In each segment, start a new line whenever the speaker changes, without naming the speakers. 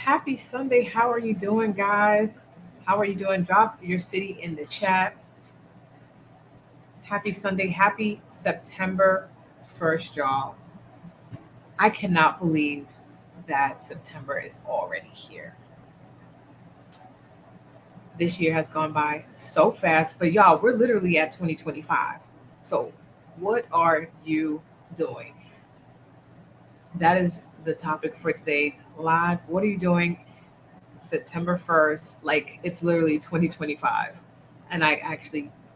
Happy Sunday. How are you doing, guys? How are you doing? Drop your city in the chat. Happy Sunday. Happy September 1st, y'all. I cannot believe that September is already here. This year has gone by so fast, but y'all, we're literally at 2025. So, what are you doing? That is the topic for today's live. What are you doing September 1st? Like it's literally 2025. And I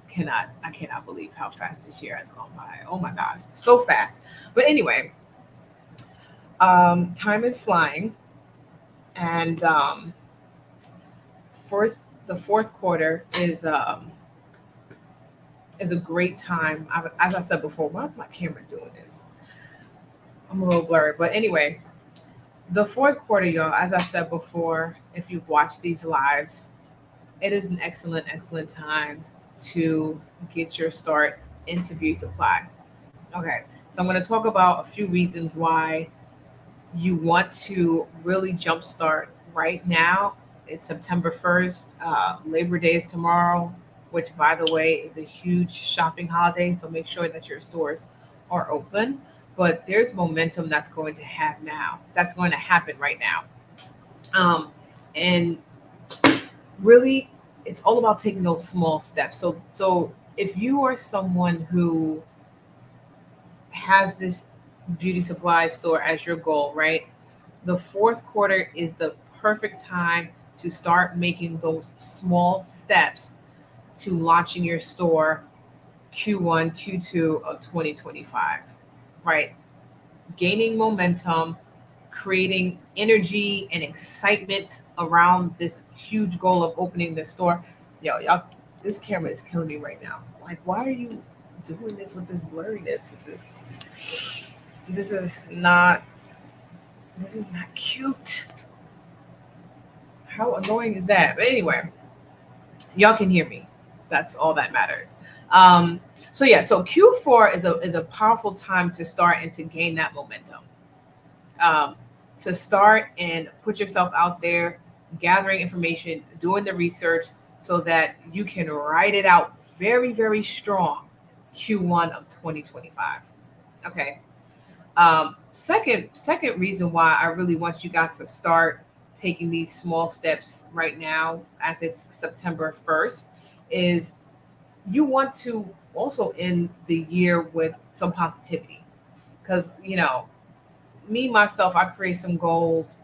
cannot believe how fast this year has gone by. Oh my gosh, so fast. But anyway, time is flying, and fourth the fourth quarter is a great time. As I said before, why is my camera doing this? I'm a little blurry, but anyway, the fourth quarter, y'all. As I said before, if you've watched these lives, it is an excellent time to get your start into beauty supply. Okay, so I'm going to talk about a few reasons why you want to really jumpstart right now. It's September 1st. Labor Day is tomorrow, which, by the way, is a huge shopping holiday. So make sure that your stores are open. But there's momentum that's going to have now. That's going to happen right now. And really, it's all about taking those small steps. So if you are someone who has this beauty supply store as your goal, right? The fourth quarter is the perfect time to start making those small steps to launching your store Q1, Q2 of 2025, right? Gaining momentum, creating energy and excitement around this huge goal of opening the store. Yo, y'all, this camera is killing me right now. Like, why are you doing this with this blurriness? This is not this is not cute. How annoying is that? But anyway, y'all can hear me. That's all that matters. Um, so Q4 is a powerful time to start and to gain that momentum. Um, to start and put yourself out there, gathering information, doing the research, so that you can write it out very strong Q1 of 2025. Okay. Second reason why I really want you guys to start taking these small steps right now, as it's September 1st, is you want to also end the year with some positivity. Because, me, myself, I create some goals.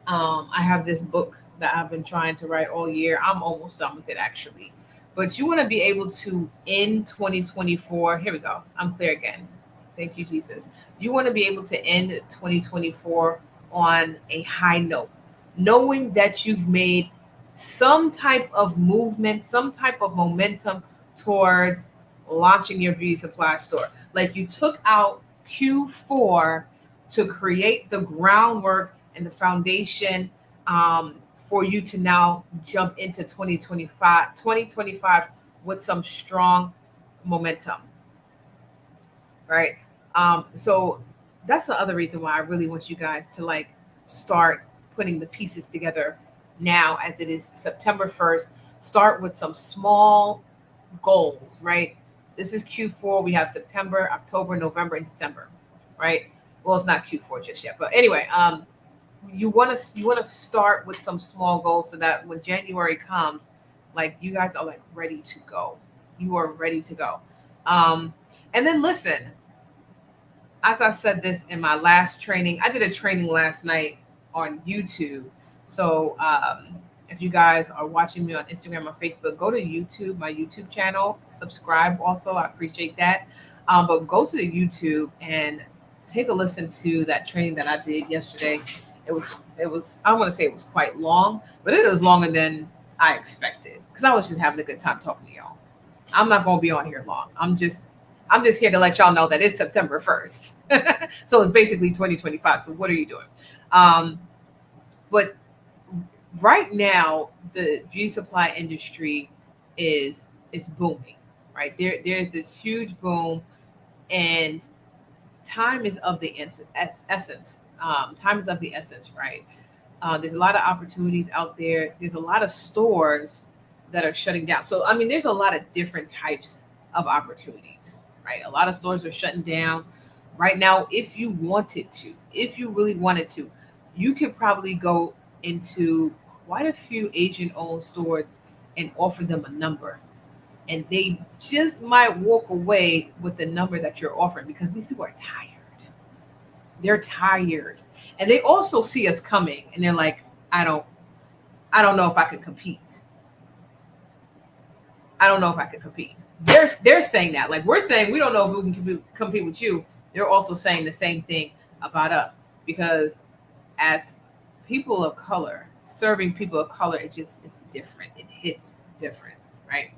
I have this book that I've been trying to write all year. I'm almost done with it, actually. But you want to be able to end 2024. Here we go. I'm clear again. Thank you, Jesus. You want to be able to end 2024 on a high note, knowing that you've made some type of movement, some type of momentum towards launching your beauty supply store. Like you took out Q4 to create the groundwork and the foundation, for you to now jump into 2025 with some strong momentum, right? So that's the other reason why I really want you guys to like start putting the pieces together now, as it is September 1st. Start with some small goals, right? This is Q4. We have September, October, November, and December, right? Well, it's not Q4 just yet, but anyway, you want to start with some small goals so that when January comes, like you guys are like ready to go. You are ready to go. Um, and then listen, as I said this in my last training, I did a training last night on YouTube. So if you guys are watching me on Instagram or Facebook, go to YouTube, my YouTube channel, subscribe also. I appreciate that. But go to the YouTube and take a listen to that training that I did yesterday. It was I want to say it was quite long, but it was longer than I expected because I was just having a good time talking to y'all. I'm not gonna be on here long. I'm just here to let y'all know that it's September 1st. So it's basically 2025. So what are you doing? But right now the beauty supply industry is booming, right? There's this huge boom, and time is of the essence. Time is of the essence, right? There's a lot of opportunities out there. There's a lot of stores that are shutting down. So, I mean, there's a lot of different types of opportunities, right? A lot of stores are shutting down right now. If you wanted to, if you really wanted to, you could probably go into quite a few agent owned stores and offer them a number. And they just might walk away with the number that you're offering because these people are tired. They're tired. And they also see us coming and they're like, I don't I don't know if I could compete. I don't know if I could compete. They're saying that. Like we're saying we don't know if we can compete with you. They're also saying the same thing about us because as people of color, serving people of color, it's different. It hits different, right?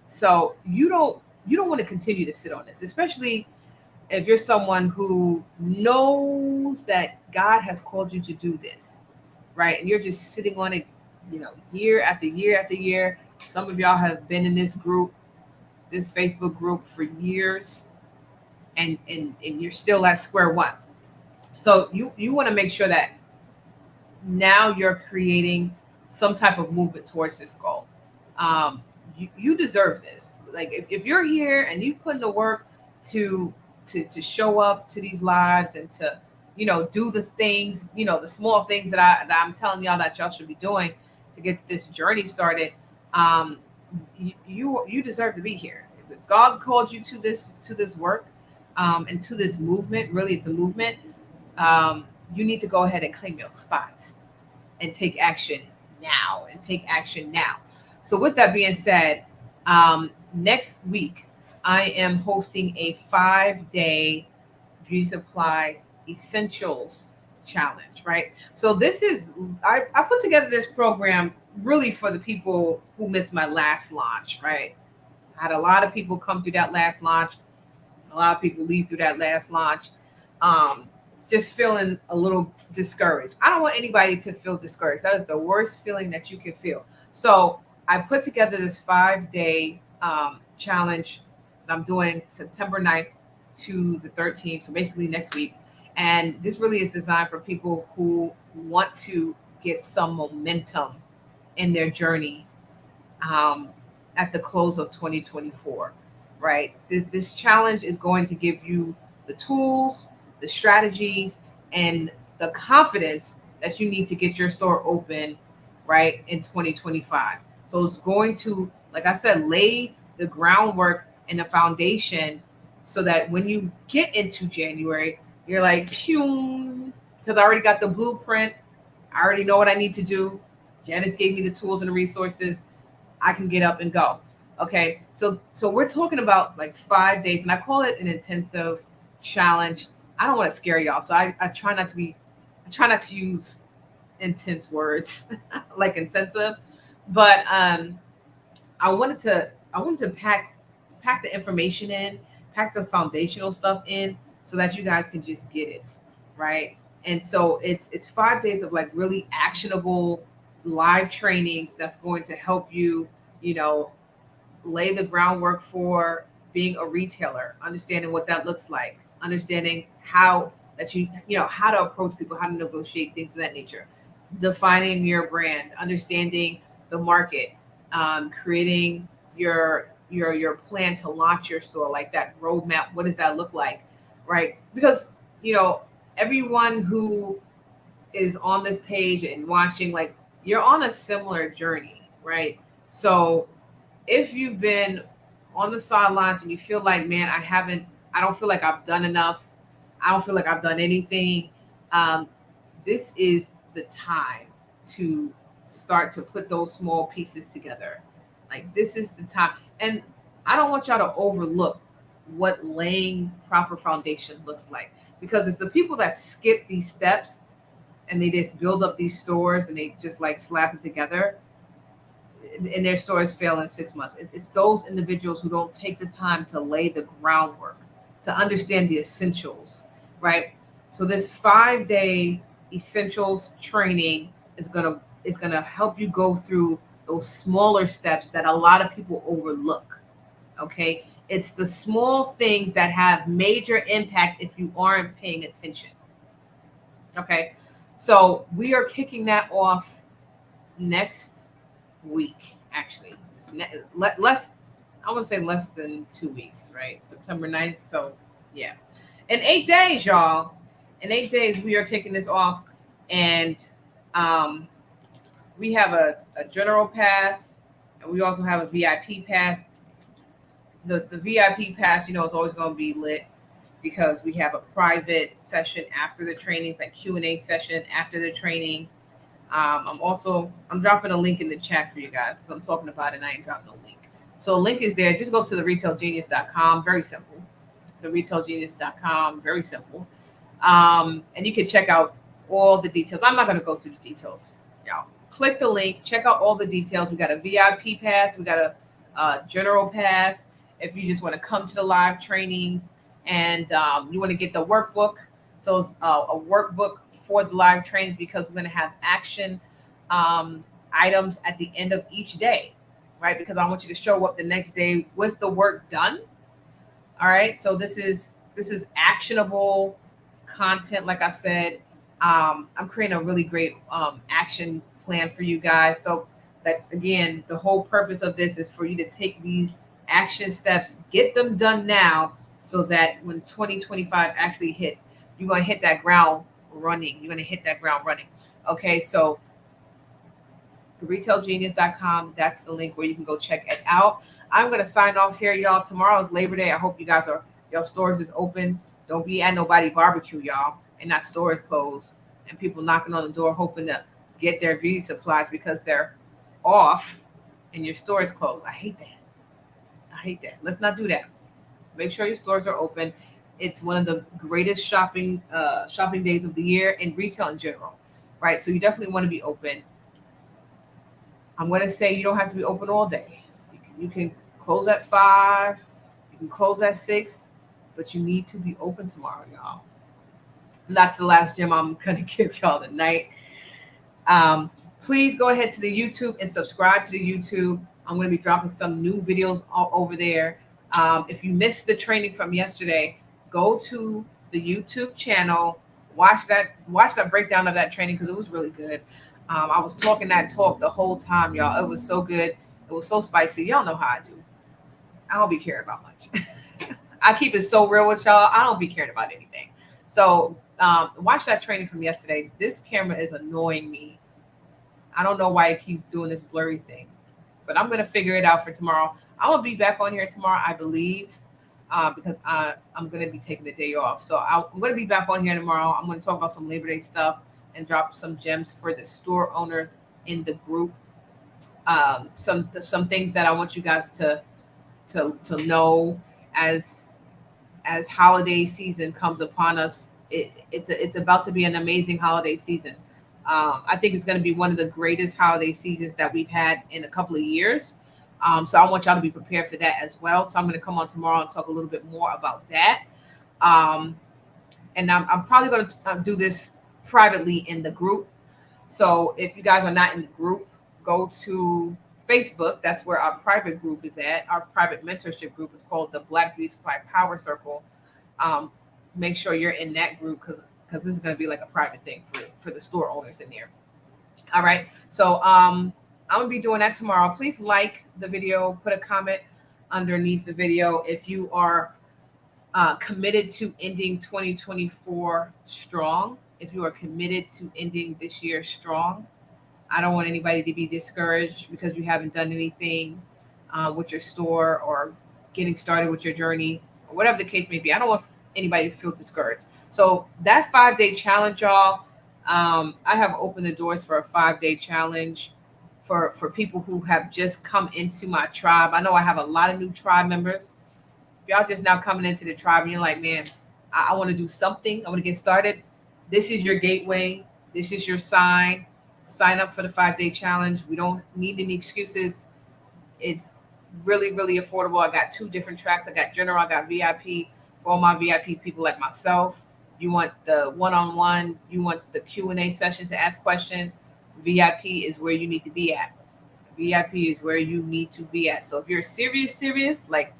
So you don't want to continue to sit on this, especially if you're someone who knows that God has called you to do this, right? And you're just sitting on it, year after year after year. Some of y'all have been in this group, this Facebook group for years, and you're still at square one. So you want to make sure that now you're creating some type of movement towards this goal. You deserve this. Like if you're here and you've put in the work to to show up to these lives and to do the things, the small things that I'm telling y'all that y'all should be doing to get this journey started. um you deserve to be here. If God called you to this work, and to this movement. Really, it's a movement. You need to go ahead and claim your spots and take action now, and take action now. So, with that being said, next week I am hosting a 5-day beauty supply essentials challenge, right? So, this is, I put together this program really for the people who missed my last launch, right? I had a lot of people come through that last launch, a lot of people leave through that last launch, um, just feeling a little discouraged. I don't want anybody to feel discouraged. That is the worst feeling that you can feel. So I put together this 5-day challenge that I'm doing September 9th to the 13th. So basically next week. And this really is designed for people who want to get some momentum in their journey, um, at the close of 2024, right? This challenge is going to give you the tools, the strategies, and the confidence that you need to get your store open, right, in 2025. So it's going to, like I said, lay the groundwork and the foundation so that when you get into January, you're like, phew, because I already got the blueprint. I already know what I need to do. Janice gave me the tools and the resources. I can get up and go. Okay. So we're talking about like 5 days, and I call it an intensive challenge. I don't want to scare y'all. So I try not to use intense words like intensive. But I wanted to pack the information in, pack the foundational stuff in so that you guys can just get it, right? And so it's 5 days of like really actionable live trainings that's going to help you, you know, lay the groundwork for being a retailer, understanding what that looks like, understanding how that how to approach people, how to negotiate, things of that nature, defining your brand, understanding the market, creating your plan to launch your store, like that roadmap. What does that look like, right? Because you know everyone who is on this page and watching, like you're on a similar journey, right? So if you've been on the sidelines and you feel like, man, I don't feel like I've done enough. I don't feel like I've done anything. Um, this is the time to start to put those small pieces together. Like this is the time. And I don't want y'all to overlook what laying proper foundation looks like, because it's the people that skip these steps and they just build up these stores and they just like slap it together and their stores fail in 6 months. It's those individuals who don't take the time to lay the groundwork, to understand the essentials, right? So this 5-day essentials training is gonna help you go through those smaller steps that a lot of people overlook. Okay, it's the small things that have major impact if you aren't paying attention. Okay, So we are kicking that off next week, actually. Less, I want to say less than 2 weeks, right? September 9th. So, yeah. In 8 days, y'all. In 8 days, we are kicking this off. And um, we have a general pass, and we also have a VIP pass. The VIP pass, is always going to be lit because we have a private session after the training, like Q&A session after the training. I'm dropping a link in the chat for you guys because I'm talking about it and I ain't dropping a link. So a link is there. Just go to theretailgenius.com. Very simple. Theretailgenius.com. Very simple. And you can check out all the details. I'm not going to go through the details, y'all. Click the link. Check out all the details. We got a VIP pass. We got a general pass. If you just want to come to the live trainings and you want to get the workbook. So it's a workbook for the live trainings because we're going to have action items at the end of each day, right? Because I want you to show up the next day with the work done. All right. So this is actionable content. Like I said, I'm creating a really great action plan for you guys. So that again, the whole purpose of this is for you to take these action steps, get them done now, so that when 2025 actually hits, you're going to hit that ground running. You're going to hit that ground running. Okay, so retailgenius.com, that's the link where you can go check it out. I'm going to sign off here, y'all. Tomorrow is Labor Day. I hope you guys your stores is open. Don't be at nobody barbecue, y'all, and that store is closed and people knocking on the door hoping to get their beauty supplies because they're off and your store is closed. I hate that. Let's not do that. Make sure your stores are open. It's one of the greatest shopping days of the year in retail in general, right? So you definitely want to be open. I'm going to say you don't have to be open all day. You can close at 5. You can close at 6, but you need to be open tomorrow, y'all. And that's the last gem I'm going to give y'all tonight. Please go ahead to the YouTube and subscribe to the YouTube. I'm going to be dropping some new videos all over there. If you missed the training from yesterday, go to the YouTube channel, watch that breakdown of that training because it was really good. I was talking that talk the whole time, y'all. It was so good. It was so spicy. Y'all know how I do. I don't be caring about much. I keep it so real with y'all. I don't be caring about anything. So watch that training from yesterday. This camera is annoying me. I don't know why it keeps doing this blurry thing, but I'm going to figure it out for tomorrow. I'm going to be back on here tomorrow, I believe, because I'm going to be taking the day off. So I'm going to be back on here tomorrow. I'm going to talk about some Labor Day stuff and drop some gems for the store owners in the group. Some things that I want you guys to know as holiday season comes upon us. It's about to be an amazing holiday season. I think it's going to be one of the greatest holiday seasons that we've had in a couple of years. So I want y'all to be prepared for that as well. So I'm going to come on tomorrow and talk a little bit more about that. And I'm probably going to do this privately in the group. So if you guys are not in the group, go to Facebook. That's where our private group is at. Our private mentorship group is called the Black Beauty Supply Power Circle. Make sure you're in that group because this is going to be like a private thing for the store owners in there. All right. So I'm going to be doing that tomorrow. Please like the video, put a comment underneath the video if you are committed to ending 2024 strong. If you are committed to ending this year strong. I don't want anybody to be discouraged because you haven't done anything with your store or getting started with your journey or whatever the case may be. I don't want anybody to feel discouraged. So that 5-day challenge, y'all, I have opened the doors for a 5-day challenge for people who have just come into my tribe. I know I have a lot of new tribe members. If y'all just now coming into the tribe and you're like, man, I want to do something. I want to get started. This is your gateway. This is your sign. Sign up for the 5-day challenge. We don't need any excuses. It's really, really affordable. I got 2 different tracks. I got general, I got VIP for all my VIP people like myself. You want the one-on-one, you want the Q&A sessions to ask questions. VIP is where you need to be at. VIP is where you need to be at. So if you're serious, like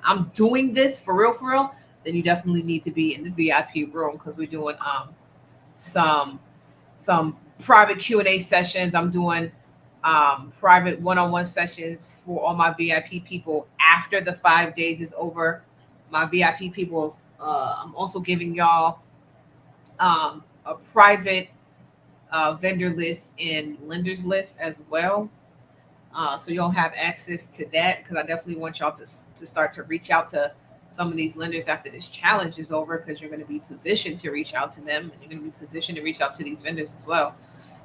I'm doing this for real, then you definitely need to be in the VIP room because we're doing some some private Q&A sessions. I'm doing private one-on-one sessions for all my VIP people after the 5 days is over. My VIP people, I'm also giving y'all a private vendor list and lenders list as well. So you'll have access to that, because I definitely want y'all to start to reach out to some of these lenders after this challenge is over, because you're going to be positioned to reach out to them, and you're going to be positioned to reach out to these vendors as well.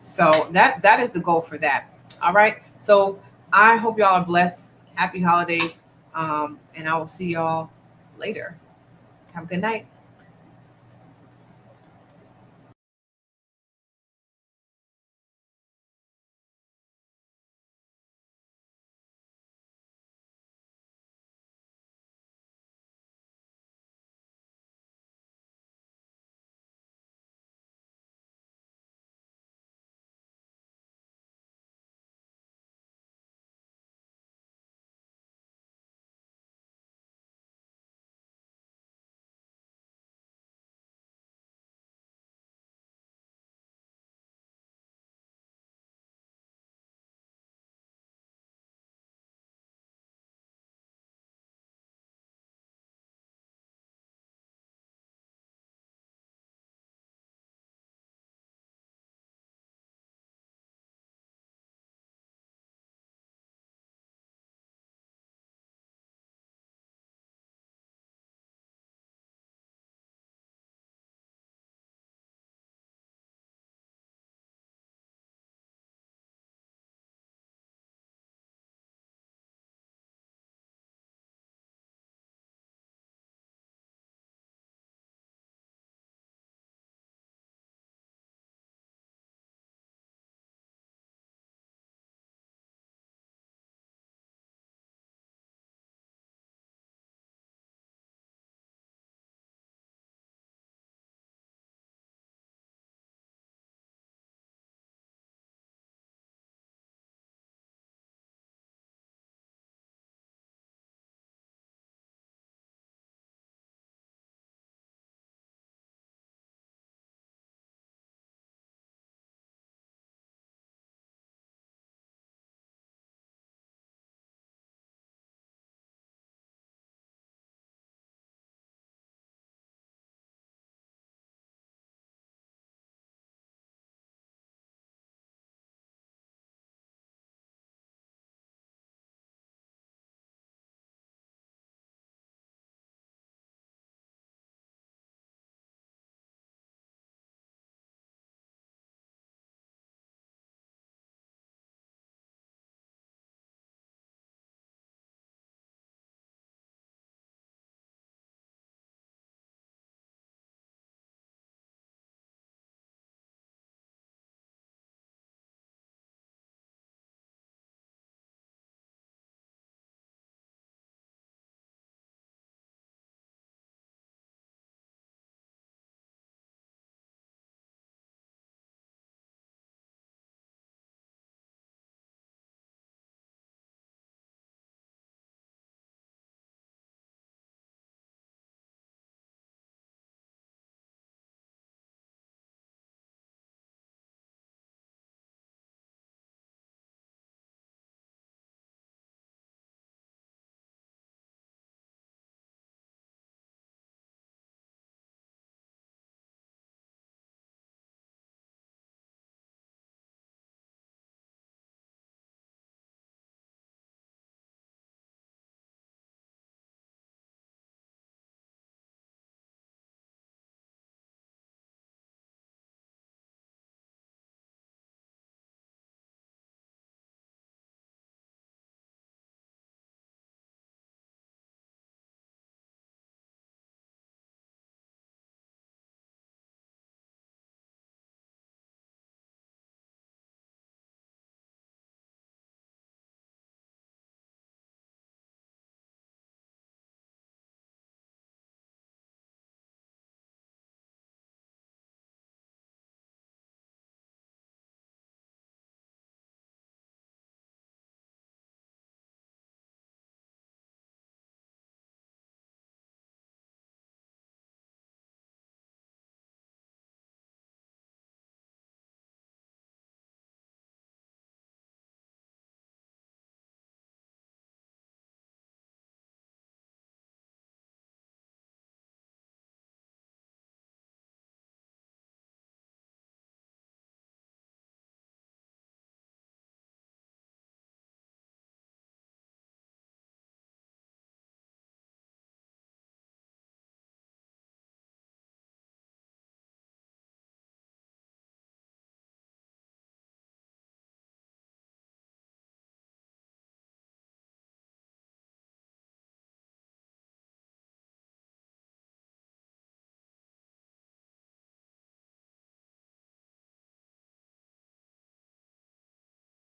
So that is the goal for that. All right. So I hope y'all are blessed. Happy holidays. And I will see y'all later. Have a good night.